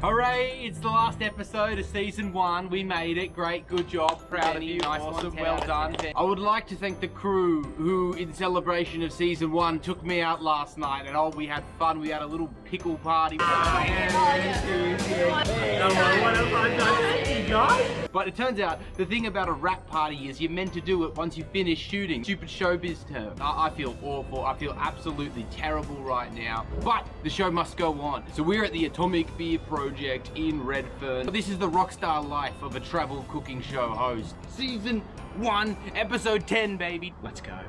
Hooray! It's the last episode of season 1. We made it. Great, good job. Proud of you. Nice, awesome, well done. I would like to thank the crew who, in celebration of season 1, took me out last night, and oh, we had fun. We had a little pickle party. But it turns out the thing about a rap party is you're meant to do it once you finish shooting. Stupid showbiz term. I feel awful. I feel absolutely terrible right now. But the show must go on. So we're at the Atomic Beer Project in Redfern. This is the rockstar life of a travel cooking show host. Season 1, episode 10, baby. Let's go.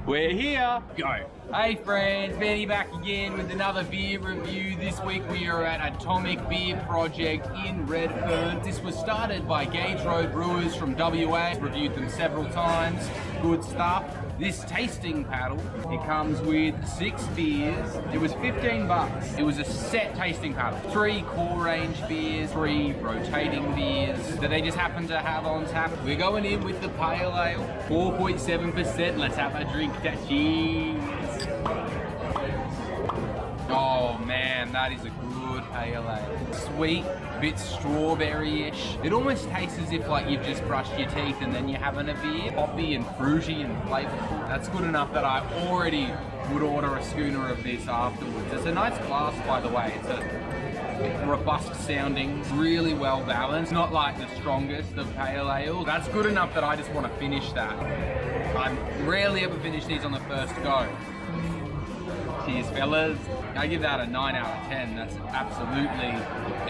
We're here. Go. Hey friends, Benny back again with another beer review. This week we are at Atomic Beer Project in Redfern. This was started by Gage Road Brewers from WA. Reviewed them several times. Good stuff. This tasting paddle, it comes with 6 beers. It was 15 bucks. It was a set tasting paddle. 3 core range beers, 3 rotating beers that they just happen to have on tap. We're going in with the pale ale, 4.7%. Let's have a drink. Cheers. Oh man, that is a good pale ale. Sweet, a bit strawberry-ish. It almost tastes as if like you've just brushed your teeth and then you're having a beer. Poppy and fruity and flavorful. That's good enough that I already would order a schooner of this afterwards. It's a nice glass, by the way. It's a robust sounding, really well balanced. Not like the strongest of pale ales. That's good enough that I just want to finish that. I rarely ever finish these on the first go. Cheers, fellas. I give that a 9 out of 10. That's absolutely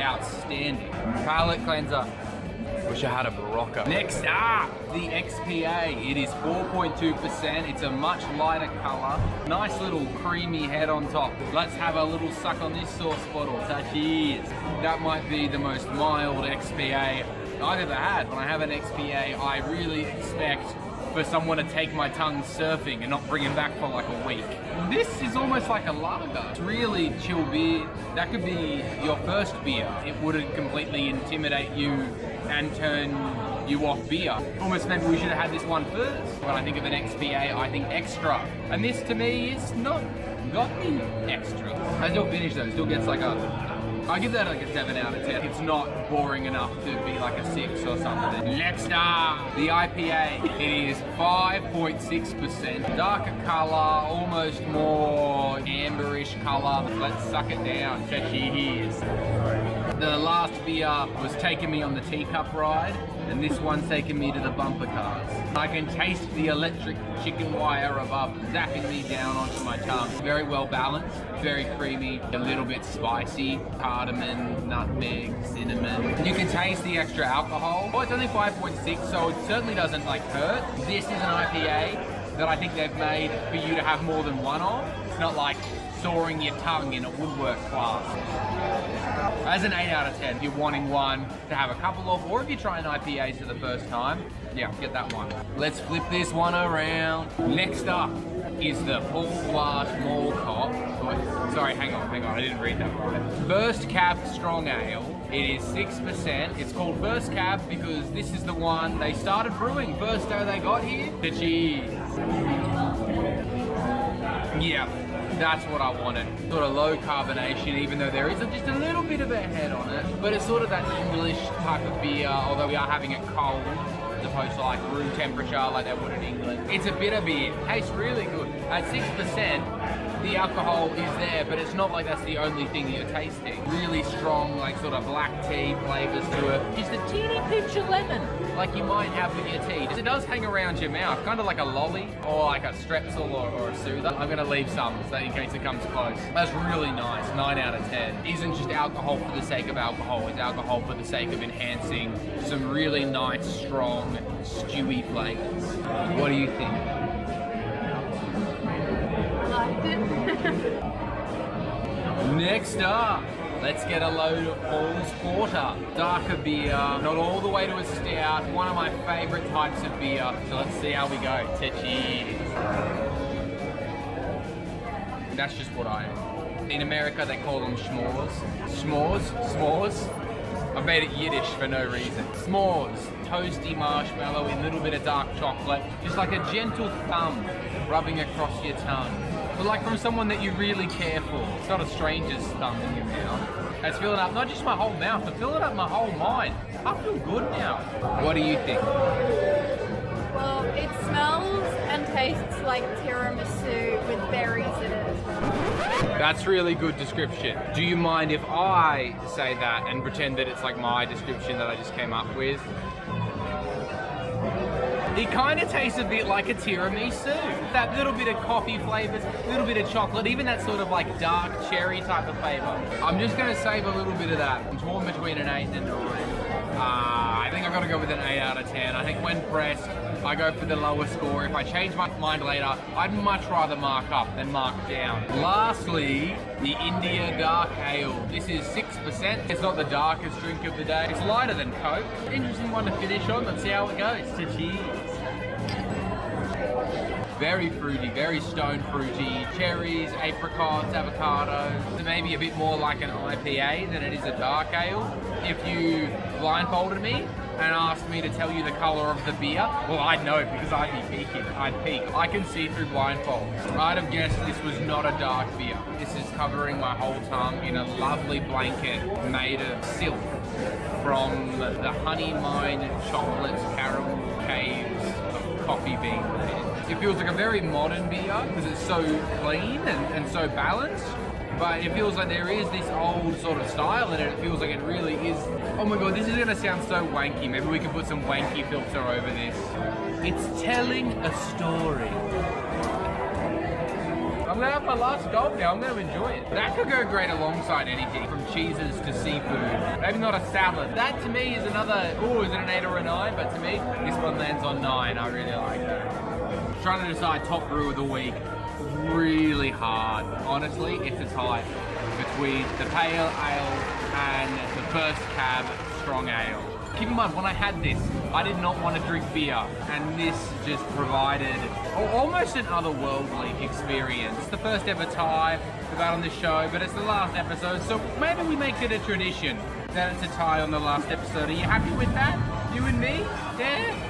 outstanding. Palate cleanser. Wish I had a Barocca. Next up, the XPA. It is 4.2%. It's a much lighter color. Nice little creamy head on top. Let's have a little suck on this sauce bottle. Cheers. That might be the most mild XPA I've ever had. When I have an XPA, I really expect for someone to take my tongue surfing and not bring him back for like a week. This is almost like a lager. It's really chill beer. That could be your first beer. It wouldn't completely intimidate you and turn you off beer. Almost maybe we should have had this one first. When I think of an XPA, I think extra. And this to me is not got the extra. I still finish though. It still gets like I give that like a 7 out of 10. It's not boring enough to be like a 6 or something. Next up, the IPA. It is 5.6%. Darker color, almost more amberish color. Let's suck it down. Cheers. The last beer was taking me on the teacup ride, and this one's taking me to the bumper cars. I can taste the electric chicken wire above zapping me down onto my tongue. Very well balanced, very creamy, a little bit spicy, cardamom, nutmeg, cinnamon. You can taste the extra alcohol. Oh, it's only 5.6, so it certainly doesn't like hurt. This is an IPA that I think they've made for you to have more than one of. It's not like sawing your tongue in a woodwork class. As an 8 out of 10, if you're wanting one to have a couple of, or if you're trying IPAs for the first time, yeah, get that one. Let's flip this one around. Next up is the Full Blast Mall Cop. Sorry, hang on, I didn't read that right. First Cab Strong Ale. It is 6%. It's called First Cab because this is the one they started brewing first day they got here. Cheers. Yeah. That's what I wanted. Sort of low carbonation, even though there is just a little bit of a head on it. But it's sort of that English type of beer, although we are having it cold, as opposed to like room temperature like they would in England. It's a bitter beer. Tastes really good. At 6%, the alcohol is there, but it's not like that's the only thing that you're tasting. Really strong, like sort of black tea flavors to it. Just a teeny pinch of lemon, like you might have with your tea. It does hang around your mouth, kind of like a lolly or like a strepsil or a soother. I'm gonna leave some so in case it comes close. That's really nice, 9 out of 10. It isn't just alcohol for the sake of alcohol, it's alcohol for the sake of enhancing some really nice, strong, stewy flavors. What do you think? Next up, let's get a load of Paul's Porter. Darker beer, not all the way to a stout, one of my favourite types of beer. So let's see how we go. Cheers. That's just what I am. In America, they call them s'mores. S'mores? I made it Yiddish for no reason. S'mores, toasty marshmallow with a little bit of dark chocolate. Just like a gentle thumb rubbing across your tongue. but like from someone that you really care for. It's not a stranger's thumb in your mouth. It's filling up not just my whole mouth, but filling up my whole mind. I feel good now. What do you think? Well, it smells and tastes like tiramisu with berries in it as well. That's really good description. Do you mind if I say that and pretend that it's like my description that I just came up with? It kind of tastes a bit like a tiramisu. That little bit of coffee flavors, a little bit of chocolate, even that sort of like dark cherry type of flavor. I'm just gonna save a little bit of that. I'm torn between an 8 and a 9. I think I've got to go with an 8 out of 10. I think when pressed, I go for the lower score. If I change my mind later, I'd much rather mark up than mark down. Lastly, the India Dark Ale. This is 6%. It's not the darkest drink of the day. It's lighter than Coke. Interesting one to finish on. Let's see how it goes. So cheers. Very fruity, very stone fruity. Cherries, apricots, avocados. So maybe a bit more like an IPA than it is a dark ale. If you blindfolded me and asked me to tell you the color of the beer, well, I'd know because I'd be peeking. I'd peek. I can see through blindfold. I'd have guessed this was not a dark beer. This is covering my whole tongue in a lovely blanket made of silk from the honey mine chocolates caramel caves of coffee bean land. It feels like a very modern beer because it's so clean and so balanced. But it feels like there is this old sort of style in it. It feels like it really is. Oh my god, this is gonna sound so wanky. Maybe we can put some wanky filter over this. It's telling a story. I'm gonna have my last gulp now. I'm gonna enjoy it. That could go great alongside anything, from cheeses to seafood. Maybe not a salad. That to me is another. Oh, is it an 8 or a 9? But to me, this one lands on 9. I really like that. Trying to decide top brew of the week. Really hard. Honestly, it's a tie between the pale ale and the first cab strong ale. Keep in mind, when I had this, I did not want to drink beer, and this just provided almost an otherworldly experience. It's the first ever tie we've had on this show, but it's the last episode, so maybe we make it a tradition that it's a tie on the last episode. Are you happy with that? You and me? Yeah?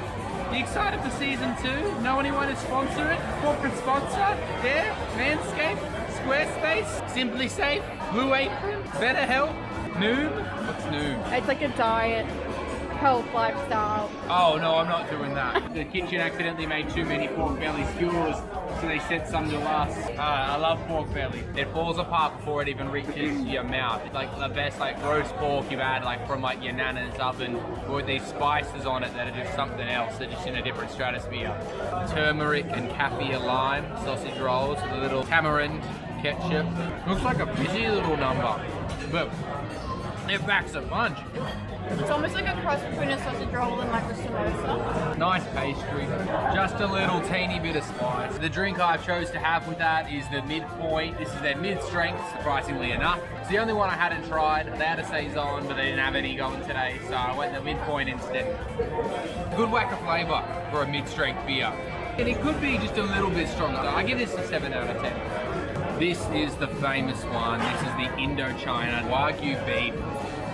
You excited for season 2? Know anyone to sponsor it? Corporate sponsor? Yeah? Manscaped? Squarespace? Simply Safe? Blue Apron? BetterHelp? Noom? What's Noom? It's like a diet, health, lifestyle. Oh no, I'm not doing that. The kitchen accidentally made too many pork belly skewers, so they sent some to us. I love pork belly. It falls apart before it even reaches your mouth. It's like the best like roast pork you've had like from like your nana's oven with these spices on it that are just something else. They're just in a different stratosphere. Turmeric and kaffir lime sausage rolls with a little tamarind ketchup. Looks like a busy little number, but it backs a punch. It's almost like a cross between a sausage roll and like a samosa. Nice pastry, just a little teeny bit of spice. The drink I chose to have with that is the Midpoint. This is their mid-strength, surprisingly enough. It's the only one I hadn't tried. They had a Saison, but they didn't have any going today, so I went the Midpoint instead. Good whack of flavour for a mid-strength beer. And it could be just a little bit stronger. I give this a 7 out of 10. This is the famous one. This is the Indochina Wagyu beef,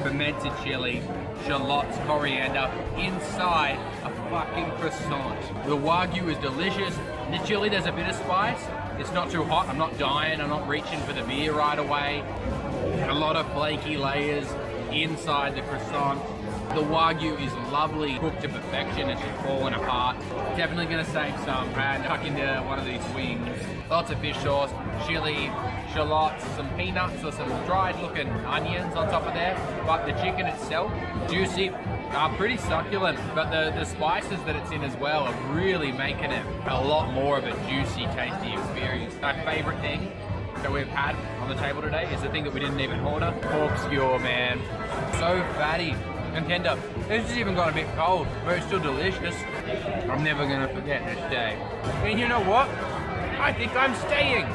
fermented chili, shallots, coriander, inside a fucking croissant. The Wagyu is delicious. The chili, there's a bit of spice. It's not too hot. I'm not dying. I'm not reaching for the beer right away. A lot of flaky layers inside the croissant. The Wagyu is lovely, cooked to perfection. It's just falling apart. Definitely gonna save some and tuck into one of these wings. Lots of fish sauce, chili, shallots, some peanuts or some dried looking onions on top of there. But the chicken itself, juicy, pretty succulent. But the spices that it's in as well are really making it a lot more of a juicy, tasty experience. My favorite thing that we've had on the table today is the thing that we didn't even order. Pork skewer, man. So fatty and tender. This has even gone a bit cold, but it's still delicious. I'm never gonna forget this day. And you know what? I think I'm staying.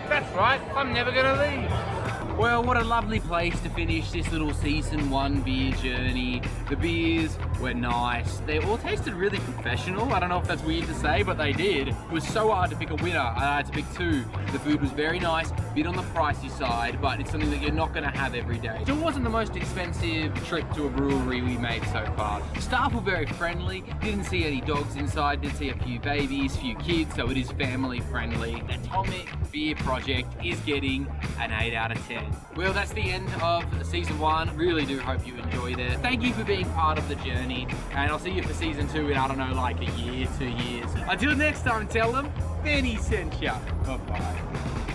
That's right, I'm never gonna leave. Well, what a lovely place to finish this little season 1 beer journey. The beers were nice. They all tasted really professional. I don't know if that's weird to say, but they did. It was so hard to pick a winner. I had to pick 2. The food was very nice, a bit on the pricey side, but it's something that you're not gonna have every day. Still wasn't the most expensive trip to a brewery we made so far. Staff were very friendly. Didn't see any dogs inside. Did see a few babies, few kids, so it is family friendly. The Atomic Beer Project is getting an 8 out of 10. Well, that's the end of season 1. Really do hope you enjoyed it. Thank you for being part of the journey, and I'll see you for season 2 in, I don't know, like a year, 2 years. Until next time, tell them Benny sent ya. Bye-bye.